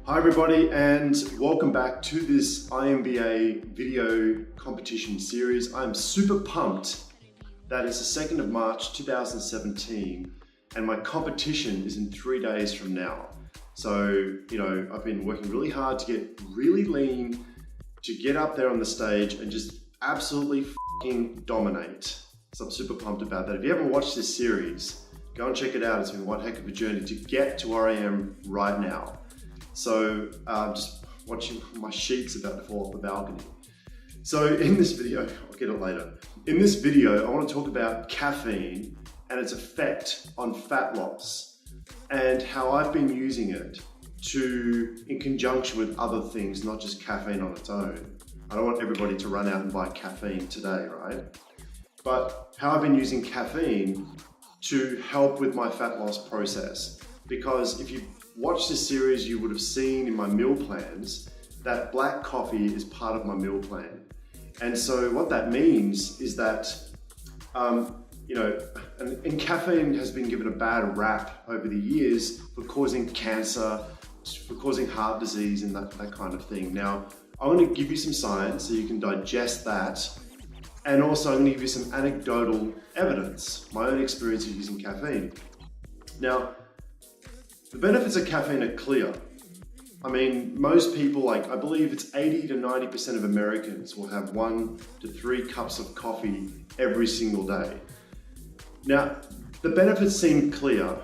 Hi everybody, and welcome back to this IMBA video competition series. I'm super pumped that it's the 2nd of March 2017 and my competition is in 3 days from now. So, I've been working really hard to get really lean, to get up there on the stage and just absolutely fucking dominate. So I'm super pumped about that. If you haven't watched this series, go and check it out. It's been one heck of a journey to get to where I am right now. So just watching my sheets about to fall off the balcony. So in this video, I'll get it later. In this video, I want to talk about caffeine and its effect on fat loss and how I've been using it in conjunction with other things, not just caffeine on its own. I don't want everybody to run out and buy caffeine today, right? But how I've been using caffeine to help with my fat loss process. Because if you watch this series, you would have seen in my meal plans that black coffee is part of my meal plan. And so what that means is that, and caffeine has been given a bad rap over the years for causing cancer, for causing heart disease and that kind of thing. Now, I'm going to give you some science so you can digest that. And also I'm going to give you some anecdotal evidence, my own experience of using caffeine. Now, the benefits of caffeine are clear. I mean, most people, I believe it's 80 to 90% of Americans will have 1 to 3 cups of coffee every single day. Now, the benefits seem clear.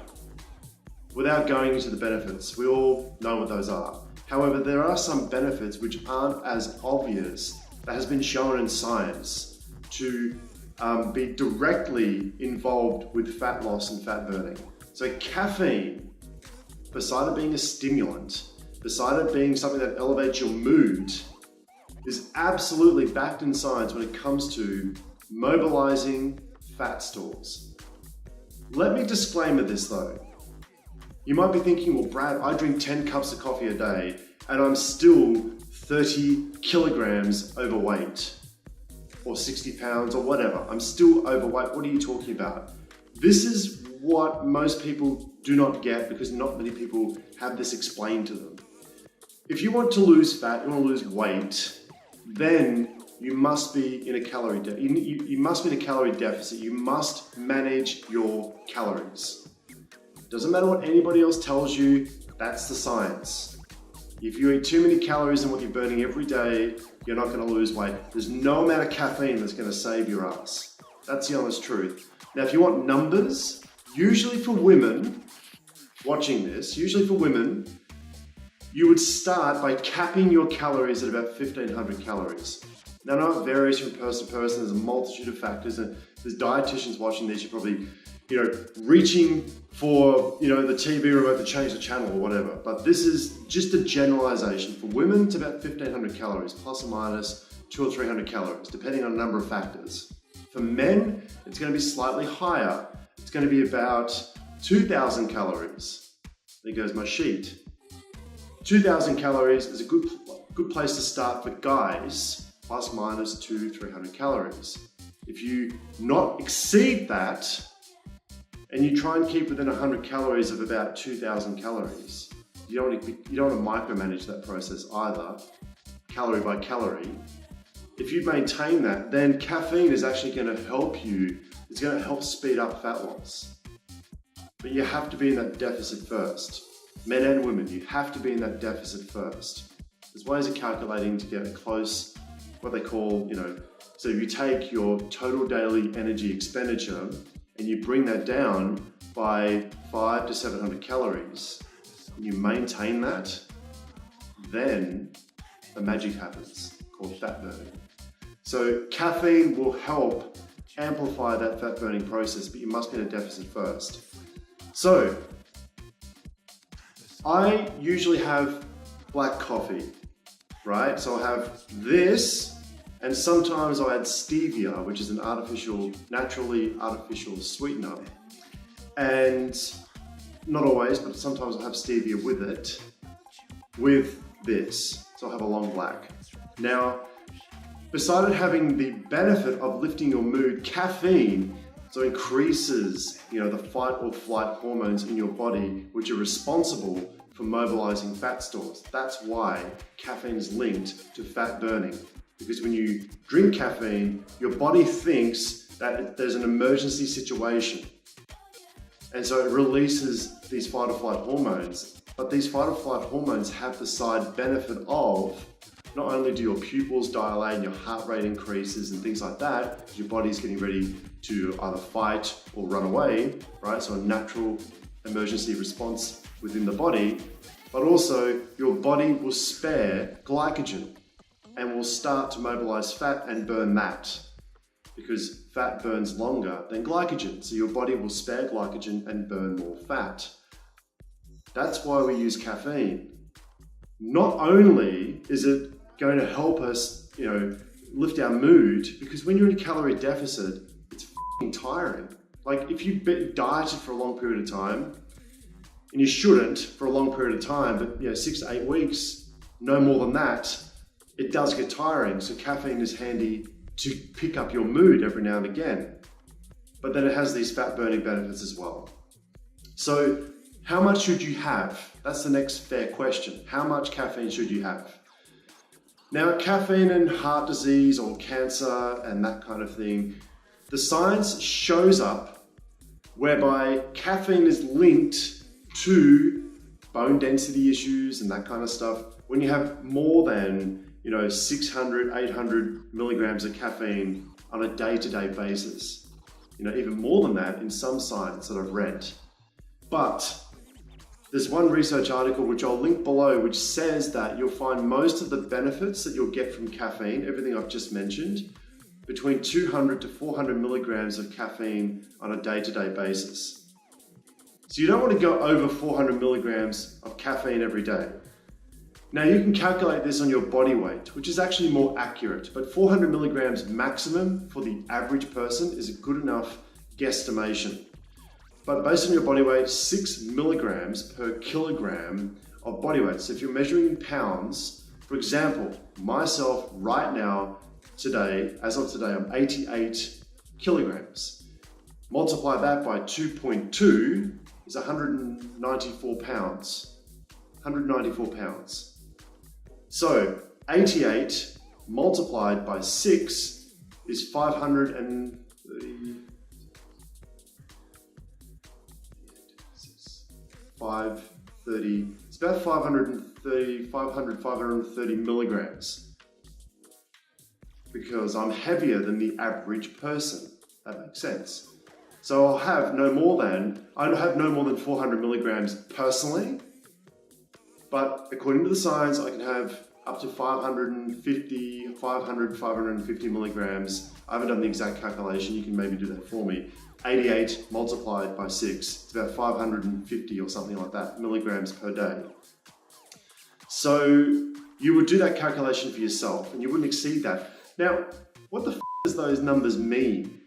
Without going into the benefits, we all know what those are. However, there are some benefits which aren't as obvious that has been shown in science to be directly involved with fat loss and fat burning. So caffeine, beside it being a stimulant, beside it being something that elevates your mood, is absolutely backed in science when it comes to mobilizing fat stores. Let me disclaimer this though. You might be thinking, well, Brad, I drink 10 cups of coffee a day and I'm still 30 kilograms overweight or 60 pounds or whatever. I'm still overweight. What are you talking about? This is what most people do not get because not many people have this explained to them. If you want to lose fat, you want to lose weight, then you must be in a calorie deficit. You must be in a calorie deficit. You must manage your calories. Doesn't matter what anybody else tells you, that's the science. If you eat too many calories than what you're burning every day, you're not going to lose weight. There's no amount of caffeine that's going to save your ass. That's the honest truth. Now, if you want numbers, usually for women watching this, you would start by capping your calories at about 1,500 calories. Now, I know it varies from person to person. There's a multitude of factors, and there's dietitians watching this. You're probably, reaching for, the TV remote to change the channel or whatever. But this is just a generalization. For women, it's about 1,500 calories, plus or minus 200 or 300 calories, depending on a number of factors. For men, it's going to be slightly higher. It's going to be about 2,000 calories. There goes my sheet. 2,000 calories is a good place to start for guys, plus minus 200-300 calories. If you not exceed that, and you try and keep within 100 calories of about 2,000 calories, you don't want to micromanage that process either, calorie by calorie. If you maintain that, then caffeine is actually going to help you. It's going to help speed up fat loss. But you have to be in that deficit first. Men and women, you have to be in that deficit first. There's ways of calculating to get close, what they call, so if you take your total daily energy expenditure and you bring that down by 500 to 700 calories, and you maintain that, then the magic happens, called fat burning. So caffeine will help amplify that fat burning process, but you must be in a deficit first. So I usually have black coffee, right? So I'll have this, and sometimes I'll add stevia, which is an naturally artificial sweetener. And not always, but sometimes I'll have stevia with it, with this. So I'll have a long black. Now, beside it having the benefit of lifting your mood, caffeine so increases, the fight or flight hormones in your body, which are responsible for mobilizing fat stores. That's why caffeine is linked to fat burning. Because when you drink caffeine, your body thinks that there's an emergency situation. And so it releases these fight or flight hormones. But these fight or flight hormones have the side benefit of not only do your pupils dilate and your heart rate increases and things like that, your body's getting ready to either fight or run away, right? So a natural emergency response within the body, but also your body will spare glycogen and will start to mobilize fat and burn that, because fat burns longer than glycogen. So your body will spare glycogen and burn more fat. That's why we use caffeine. Not only is it going to help us, lift our mood, because when you're in a calorie deficit, it's f***ing tiring. Like if you've dieted for a long period of time, and you shouldn't for a long period of time, but 6 to 8 weeks, no more than that, it does get tiring. So caffeine is handy to pick up your mood every now and again. But then it has these fat burning benefits as well. So how much should you have? That's the next fair question. How much caffeine should you have? Now, caffeine and heart disease or cancer and that kind of thing, the science shows up whereby caffeine is linked to bone density issues and that kind of stuff. When you have more than 600, 800 milligrams of caffeine on a day-to-day basis, even more than that in some science that I've read. But there's one research article which I'll link below, which says that you'll find most of the benefits that you'll get from caffeine, everything I've just mentioned, between 200 to 400 milligrams of caffeine on a day-to-day basis. So you don't want to go over 400 milligrams of caffeine every day. Now you can calculate this on your body weight, which is actually more accurate, but 400 milligrams maximum for the average person is a good enough guesstimation. But based on your body weight, 6 milligrams per kilogram of body weight. So if you're measuring in pounds, for example, myself right now, as of today, I'm 88 kilograms. Multiply that by 2.2 is 194 pounds. 194 pounds. So 88 multiplied by 6 is 530. 530, it's about 530 milligrams, because I'm heavier than the average person. That makes sense. So I have no more than 400 milligrams personally, but according to the science, I can have up to 550 milligrams. I haven't done the exact calculation, you can maybe do that for me. 88 multiplied by 6, it's about 550 or something like that, milligrams per day. So you would do that calculation for yourself and you wouldn't exceed that. Now, what the f does those numbers mean?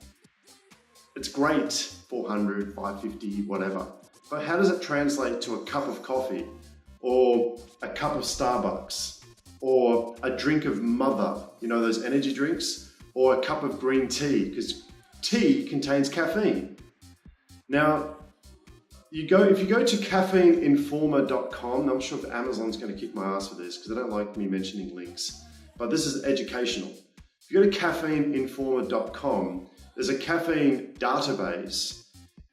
It's great, 400, 550, whatever. But how does it translate to a cup of coffee or a cup of Starbucks or a drink of Mother, those energy drinks, or a cup of green tea? Because tea contains caffeine. Now, if you go to caffeineinformer.com, I'm not sure if Amazon's going to kick my ass for this because they don't like me mentioning links, but this is educational. If you go to caffeineinformer.com, there's a caffeine database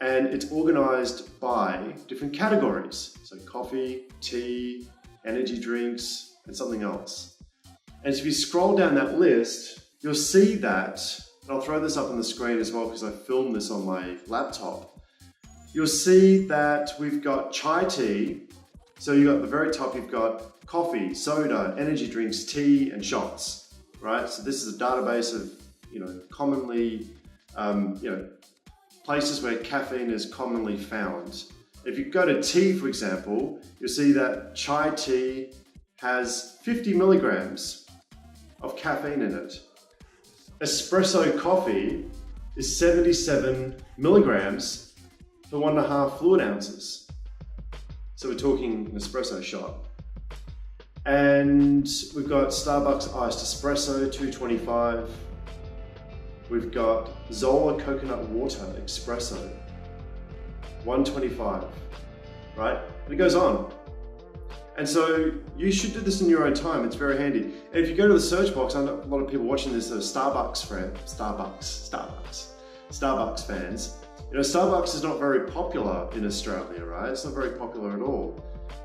and it's organized by different categories. So coffee, tea, energy drinks, and something else. And if you scroll down that list, you'll see that, and I'll throw this up on the screen as well because I filmed this on my laptop. You'll see that we've got chai tea. So you've got at the very top, you've got coffee, soda, energy drinks, tea, and shots, right? So this is a database of, commonly, places where caffeine is commonly found. If you go to tea, for example, you'll see that chai tea has 50 milligrams of caffeine in it. Espresso coffee is 77 milligrams for 1.5 fluid ounces. So we're talking an espresso shot. And we've got Starbucks iced espresso, 225. We've got Zola coconut water espresso, 125, right? And it goes on. And so you should do this in your own time. It's very handy. And if you go to the search box, I know a lot of people watching this are Starbucks fans. You know, Starbucks is not very popular in Australia, right? It's not very popular at all.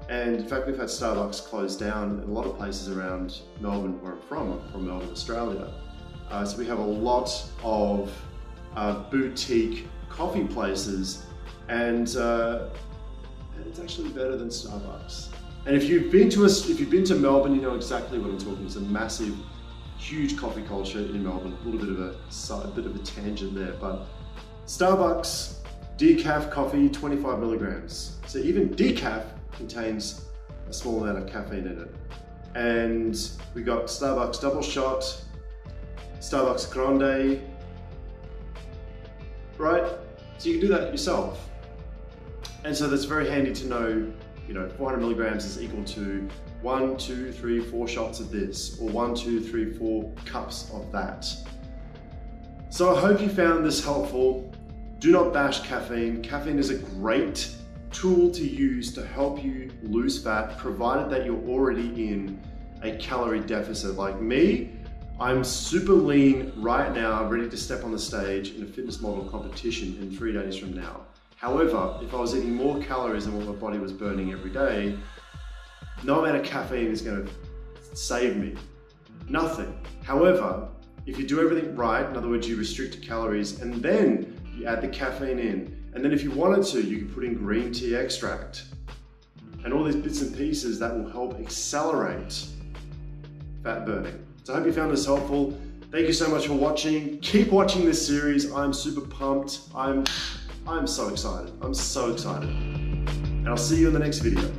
And in fact, we've had Starbucks close down in a lot of places around Melbourne, where I'm from Melbourne, Australia. So we have a lot of boutique coffee places, and it's actually better than Starbucks. And if you've been to Melbourne, you know exactly what I'm talking. It's a massive, huge coffee culture in Melbourne. A little bit of a tangent there, but Starbucks decaf coffee, 25 milligrams. So even decaf contains a small amount of caffeine in it. And we got Starbucks double shot, Starbucks grande, right? So you can do that yourself. And so that's very handy to know, you know, 400 milligrams is equal to 1, 2, 3, 4 shots of this, or 1, 2, 3, 4 cups of that. So I hope you found this helpful. Do not bash caffeine. Caffeine is a great tool to use to help you lose fat, provided that you're already in a calorie deficit. Like me, I'm super lean right now, ready to step on the stage in a fitness model competition in 3 days from now. However, if I was eating more calories than what my body was burning every day, no amount of caffeine is going to save me. Nothing. However, if you do everything right, in other words, you restrict calories and then you add the caffeine in, and then if you wanted to, you can put in green tea extract and all these bits and pieces that will help accelerate fat burning. So I hope you found this helpful. Thank you so much for watching. Keep watching this series. I'm super pumped. I'm so excited. I'm so excited. And I'll see you in the next video.